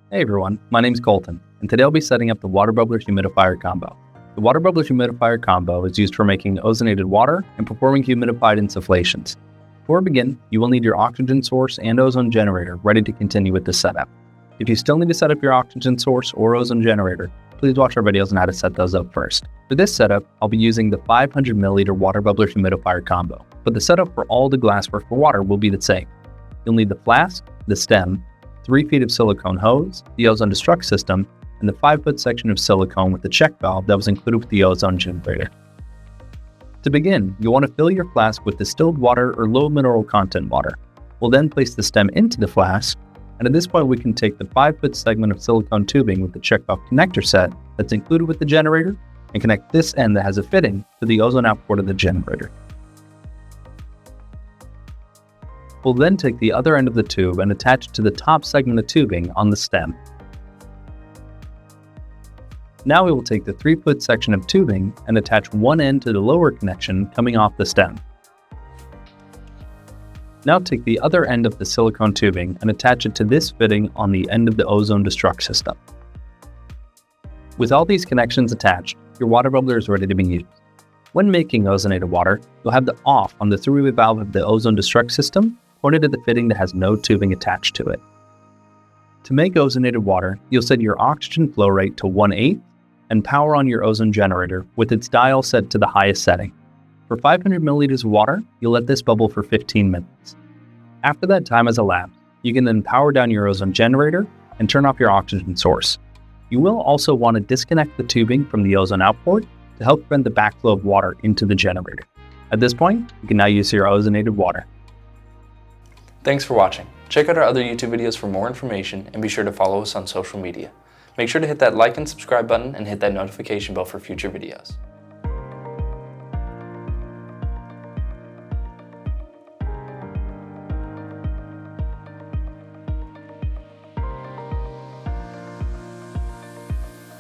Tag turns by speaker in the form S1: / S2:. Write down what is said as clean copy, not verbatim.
S1: Hey everyone, my name's Colton, and today I'll be setting up the water bubbler humidifier combo. The water bubbler humidifier combo is used for making ozonated water and performing humidified insufflations. Before we begin, you will need your oxygen source and ozone generator ready to continue with this setup. If you still need to set up your oxygen source or ozone generator, please watch our videos on how to set those up first. For this setup, I'll be using the 500 milliliter water bubbler humidifier combo, but the setup for all the glassware for water will be the same. You'll need the flask, the stem, 3 feet of silicone hose, the ozone destruct system, and the 5-foot section of silicone with the check valve that was included with the ozone generator. To begin, you'll want to fill your flask with distilled water or low mineral content water. We'll then place the stem into the flask, and at this point we can take the 5-foot segment of silicone tubing with the check valve connector set that's included with the generator and connect this end that has a fitting to the ozone output of the generator. We'll then take the other end of the tube and attach it to the top segment of tubing on the stem. Now we will take the 3-foot section of tubing and attach one end to the lower connection coming off the stem. Now take the other end of the silicone tubing and attach it to this fitting on the end of the ozone destruct system. With all these connections attached, your water bubbler is ready to be used. When making ozonated water, you'll have the off on the three-way valve of the ozone destruct system pointed at the fitting that has no tubing attached to it. To make ozonated water, you'll set your oxygen flow rate to 1/8 and power on your ozone generator with its dial set to the highest setting. For 500 milliliters of water, you'll let this bubble for 15 minutes. After that time has elapsed, you can then power down your ozone generator and turn off your oxygen source. You will also want to disconnect the tubing from the ozone output to help prevent the backflow of water into the generator. At this point, you can now use your ozonated water.
S2: Thanks for watching. Check out our other YouTube videos for more information and be sure to follow us on social media. Make sure to hit that like and subscribe button and hit that notification bell for future videos.